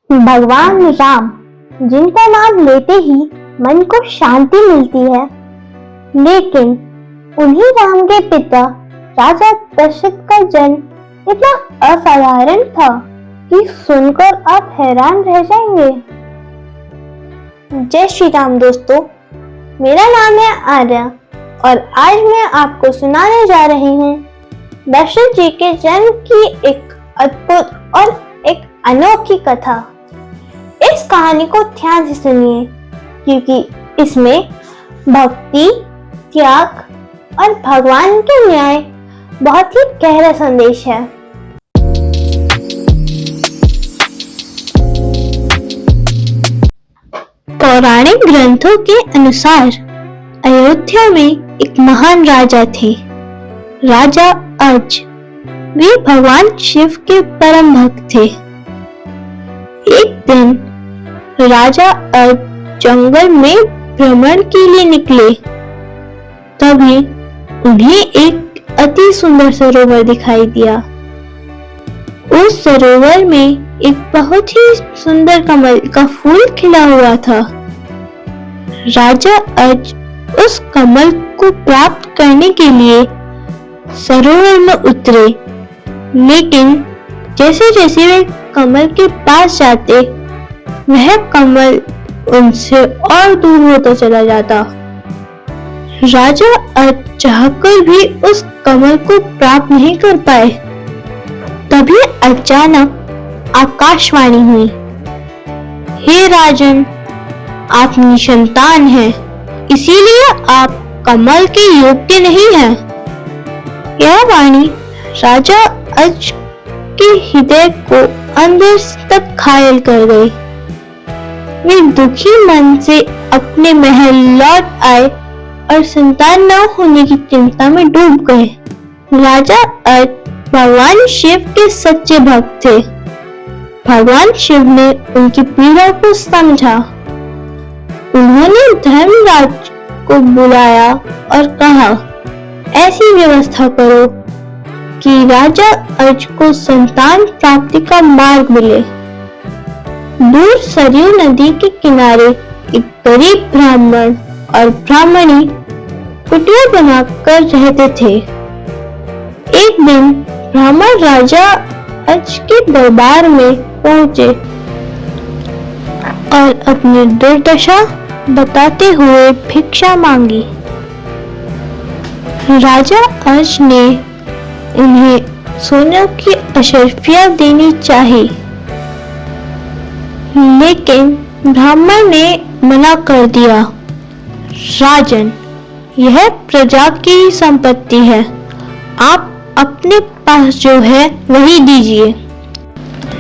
भगवान राम, जिनका नाम लेते ही मन को शांति मिलती है, लेकिन उन्हीं राम के पिता राजा दशरथ का जन्म इतना असाधारण था कि सुनकर आप हैरान रह जाएंगे। जय श्री राम दोस्तों, मेरा नाम है आर्या और आज मैं आपको सुनाने जा रही हूँ दशरथ जी के जन्म की एक अद्भुत और एक अनोखी कथा। इस कहानी को ध्यान से सुनिए क्योंकि इसमें भक्ति, त्याग और भगवान के न्याय बहुत ही गहरा संदेश है। पौराणिक ग्रंथों के अनुसार अयोध्या में एक महान राजा थे, राजा अर्ज। वे भगवान शिव के परम भक्त थे। एक दिन राजा अर्ज जंगल में भ्रमण के लिए निकले। तभी उन्हें एक अति सुंदर सरोवर दिखाई दिया। उस सरोवर में एक बहुत ही सुंदर कमल का फूल खिला हुआ था। राजा अर्ज उस कमल को प्राप्त करने के लिए सरोवर में उतरे, लेकिन जैसे जैसे वे कमल के पास जाते, वह कमल उनसे और दूर होता चला जाता। राजा अर्ज चाहकर भी उस कमल को प्राप्त नहीं कर पाए। तभी अचानक आकाशवाणी हुई, हे राजन, आप निसंतान हैं, इसीलिए आप कमल के योग्य नहीं हैं। यह वाणी राजा अर्ज के हृदय को अंदर तक घायल कर गई। वे दुखी मन से अपने महल लौट आए और संतान न होने की चिंता में डूब गए। राजा अर्ज भगवान शिव के सच्चे भक्त थे। भगवान शिव ने उनकी पीड़ा को समझा। उन्होंने धर्मराज को बुलाया और कहा, ऐसी व्यवस्था करो कि राजा अर्ज को संतान प्राप्ति का मार्ग मिले। दूर सरयू नदी के किनारे एक गरीब ब्राह्मण और ब्राह्मणी कुटिया बनाकर रहते थे। एक दिन ब्राह्मण राजा अर्ज के दरबार में पहुंचे और अपनी दुर्दशा बताते हुए भिक्षा मांगी। राजा अर्ज ने उन्हें सोने की अशर्फियां देनी चाहिए, लेकिन ब्राह्मण ने मना कर दिया। राजन, यह प्रजा की संपत्ति है, आप अपने पास जो है वही दीजिए।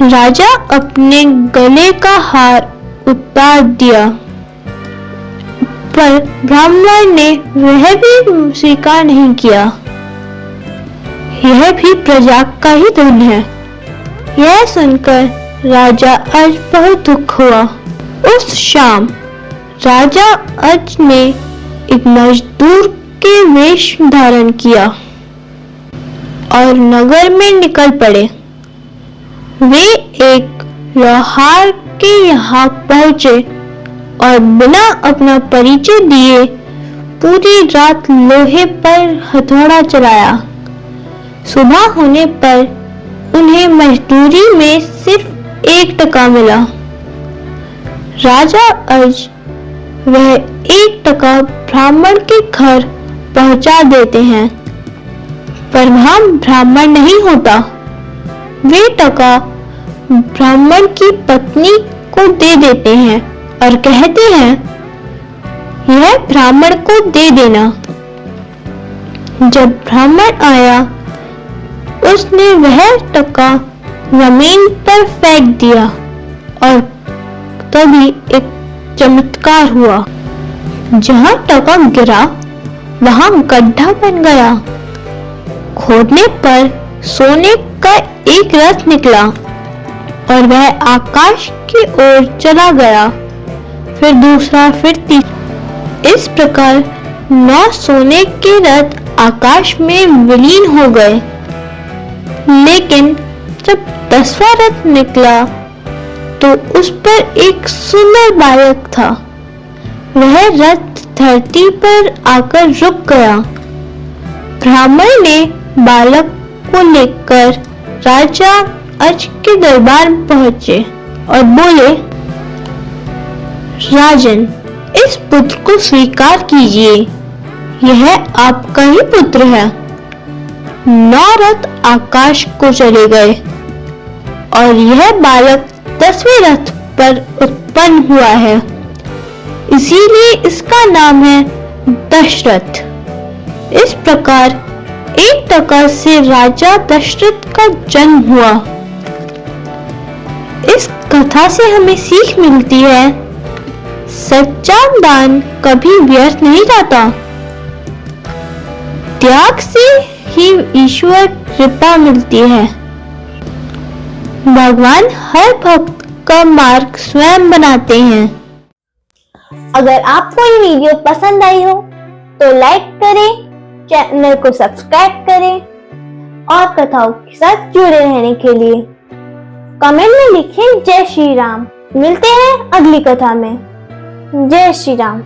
राजा अपने गले का हार उतार दिया, पर ब्राह्मण ने वह भी स्वीकार नहीं किया। यह भी प्रजा का ही धन है। यह सुनकर राजा अर्ज बहुत दुख हुआ। उस शाम राजा अर्ज ने एक मजदूर के वेश धारण किया और नगर में निकल पड़े। वे एक लोहार के यहाँ पहुंचे और बिना अपना परिचय दिए पूरी रात लोहे पर हथौड़ा चलाया। सुबह होने पर उन्हें मजदूरी में सिर्फ 1 टका मिला। राजा अर्ज वह 1 टका ब्राह्मण के घर पहुंचा देते हैं, पर वहां ब्राह्मण नहीं होता। वे टका ब्राह्मण की पत्नी को दे देते हैं और कहते हैं, यह ब्राह्मण को दे देना। जब ब्राह्मण आया, उसने वह टका जमीन पर फेंक दिया और तभी एक चमत्कार हुआ। जहां टका गिरा वहां गड्ढा बन गया। खोदने पर सोने का एक रथ निकला और वह आकाश की ओर चला गया, फिर दूसरा, फिर तीसरा। इस प्रकार 9 सोने के रथ आकाश में विलीन हो गए। लेकिन जब 10वां रथ निकला तो उस पर एक सुंदर बालक था। वह रथ धरती पर आकर रुक गया। ब्राह्मण ने बालक को लेकर राजा अज के दरबार में पहुंचे और बोले, राजन, इस पुत्र को स्वीकार कीजिए, यह आपका ही पुत्र है। 9 रथ आकाश को चले गए और यह बालक 10वें रथ पर उत्पन्न हुआ है, इसीलिए इसका नाम है दशरथ। इस प्रकार एक प्रकार से राजा दशरथ का जन्म हुआ। इस कथा से हमें सीख मिलती है, सच्चा दान कभी व्यर्थ नहीं जाता। त्याग से ही ईश्वर कृपा मिलती है। भगवान हर भक्त का मार्ग स्वयं बनाते हैं। अगर आपको ये वीडियो पसंद आई हो तो लाइक करें, चैनल को सब्सक्राइब करें और कथाओं के साथ जुड़े रहने के लिए कमेंट में लिखें जय श्री राम। मिलते हैं अगली कथा में। जय श्री राम।